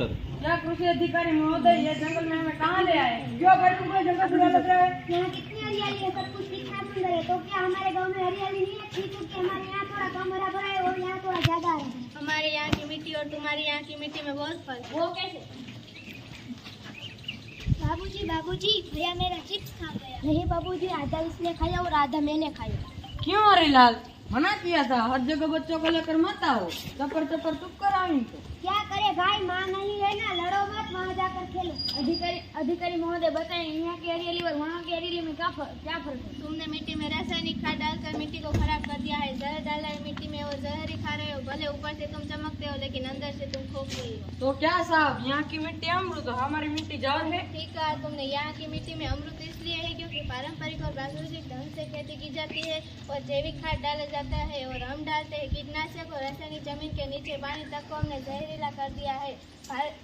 Sir. क्या कृषि अधिकारी महोदय, ये जंगल में हमें कहाँ ले आए? क्यों भाई तुमको जंगल सुना लग रहा है? यहाँ कितनी हरियाली है, सब कुछ कितना सुंदर है। तो क्या हमारे गांव में हरियाली नहीं है? ठीक है, हमारे यहाँ थोड़ा कम हरा भरा है और यहाँ थोड़ा ज्यादा है। हमारे यहाँ की मिट्टी और तुम्हारी यहाँ की मिट्टी में बहुत फर्क। वो कैसे? बाबूजी, भैया मेरा चिप्स खा गया। नहीं बाबूजी, आधा इसने खाया और आधा मैंने खाया। क्यों हरीलाल, मना किया था, हर जगह बच्चों को लेकर मत आओ। चपर चपर चुप कराओ इनको। क्या करे भाई, माँ नहीं है ना, लड़ो मत, वहाँ जाकर खेलो। अधिकारी महोदय बताएं, यहाँ की हरियाली और वहाँ की हरियाली में क्या फर्क है? तुमने मिट्टी में रासायनिक खाद डालकर मिट्टी को खराब कर दिया है। जहर डाला है मिट्टी में और जहर ही खा रहे हो। भले ऊपर से तुम चमकते हो लेकिन अंदर से तुम खोखले हो। तो क्या साहब, यहाँ की मिट्टी अमृत, हमारी मिट्टी जहर है? ठीक कहा तुमने। यहाँ की मिट्टी में अमृत इसलिए है क्योंकि पारंपरिक और प्राकृतिक ढंग से खेती की जाती है और जैविक खाद डाला जाता है और हम डालते हैं कीटनाशक और रासायनिक। जमीन के नीचे पानी तक को हमने जहरीला कर दिया है।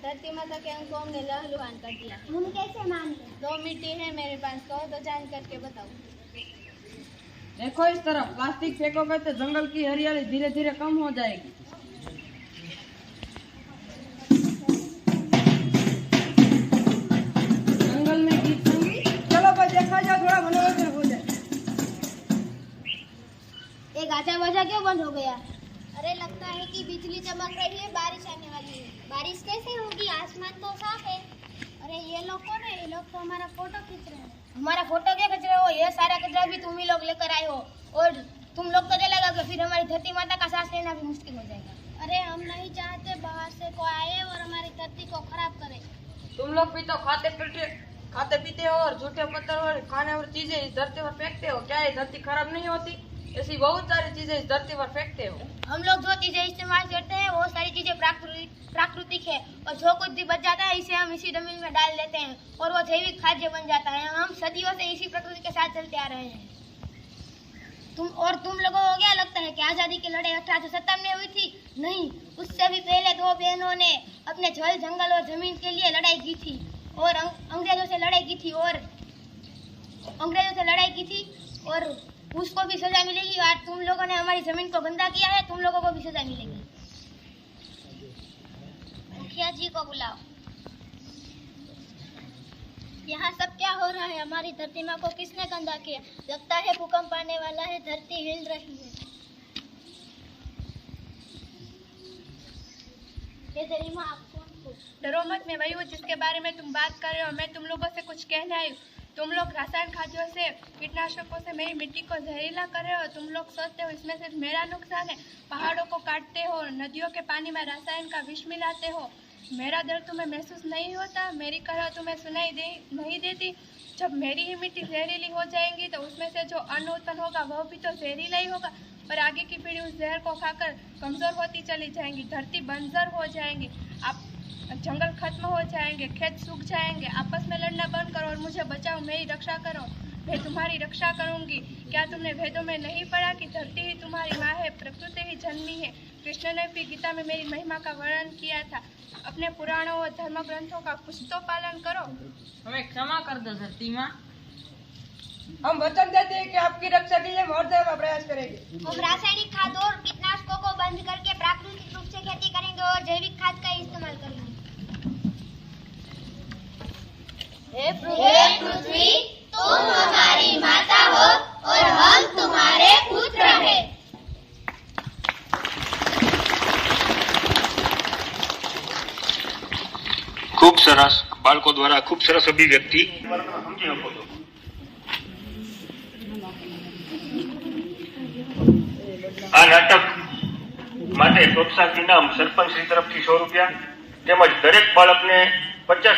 धरती माता के अंग को हमने लहलुहान कर दिया है। हम कैसे मान लें? दो मिट्टी है मेरे पास, कहो तो जान करके बताओ। देखो इस तरफ, प्लास्टिक फेंकोगे तो जंगल की हरियाली धीरे धीरे कम हो जाएगी। जंगल में गीत संगीत, चलो भाई देखा जाए, थोड़ा मनोरंजन हो जाए। ये गाजा बजा क्यों बंद हो गया? अरे लगता है कि बिजली चमक रही है, बारिश आने वाली है। बारिश कैसे होगी, आसमान तो साफ है। अरे ये लोग कौन है? ये लोग तो हमारा फोटो खींच रहे हैं। हमारा फोटो क्या खींच रहे हो? ये सारा कचरा भी तुम ही लोग लेकर आए हो और तुम लोग तो जलाओगे, फिर हमारी धरती माता का सांस लेना भी मुश्किल हो जाएगा। अरे हम नहीं चाहते बाहर से कोई आए और हमारी धरती को खराब करे। तुम लोग भी तो खाते पीते हो और झूठे पत्थर और खाने और चीजें इस धरती पर फेंकते हो। क्या ये धरती खराब नहीं होती? ऐसी बहुत सारी चीजें इस धरती पर फेंकते हो। हम लोग जो चीजें इस्तेमाल करते हैं वो सारी चीजें प्राकृतिक है और जो कुछ भी बच जाता है इसे हम इसी जमीन में डाल देते हैं और वो जैविक खाद्य बन जाता है। हम सदियों से इसी प्रकृति के साथ चलते आ रहे हैं। तुम लोगों को क्या लगता है कि आजादी की लड़ाई 1857 में हुई थी? नहीं, उससे भी पहले दो बहनों ने अपने जल, जंगल और जमीन के लिए लड़ाई की थी और अंग्रेजों से लड़ाई की थी और उसको भी सजा मिलेगी। और तुम लोगों ने हमारी जमीन को गंदा किया है, तुम लोगों को भी सजा मिलेगी। मुखिया जी को बुलाओ। यहाँ सब क्या हो रहा है? हमारी धरती माँ को किसने गंदा किया? लगता है भूकंप आने वाला है, धरती हिल रही है। ये तेरी माँ आपको डरो मत, मैं वही हूँ जिसके बारे में तुम बात कर रहे हो। मैं तुम लोगों से कुछ कहना आई। तुम लोग रासायनिक खाद्यों से, कीटनाशकों से मेरी मिट्टी को जहरीला कर रहे हो। तुम लोग सोचते हो इसमें सिर्फ मेरा नुकसान है। पहाड़ों को काटते हो, नदियों के पानी में रसायन का विष मिलाते हो। मेरा दर्द तुम्हें महसूस नहीं होता? मेरी कहा तुम्हें सुनाई नहीं देती? जब मेरी ही मिट्टी जहरीली हो जाएगी तो उसमें से जो अन्न उत्पन्न होगा वह भी तो जहरीला ही होगा और आगे की पीढ़ी उस जहर को खाकर कमजोर होती चली जाएंगी। धरती बंजर हो जाएंगी, आप जंगल खत्म हो जाएंगे, खेत सूख जाएंगे। आपस में लड़ना बंद करो और मुझे बचाओ, मेरी रक्षा करो। मैं तुम्हारी रक्षा करूंगी। क्या तुमने वेदों में नहीं पढ़ा कि धरती ही तुम्हारी माँ है, प्रकृति ही जन्मी है? कृष्ण ने भी गीता में मेरी महिमा का वर्णन किया था। अपने पुराणों और धर्म ग्रंथों का कुछ तो पालन करो। हमें क्षमा कर दो धरती माँ। हम वचन देते हैं कि आपकी रक्षा के लिए हर जगह प्रयास करेंगे। हम रासायनिक खाद और कीटनाशकों को बंद करके प्राकृतिक रूप से खेती करेंगे और जैविक खाद का इस्तेमाल करेंगे। हे पृथ्वी, तुम हमारी माता हो और हम तुम्हारे पुत्र हैं। खूब सरस बाळको द्वारा खूब सरस अभिव्यक्ति समझी શકો છો। આ નાટક માટે પ્રોત્સાહક ઇનામ સરપંચ શ્રી તરફથી ₹100 તેમજ દરેક બાળકને 50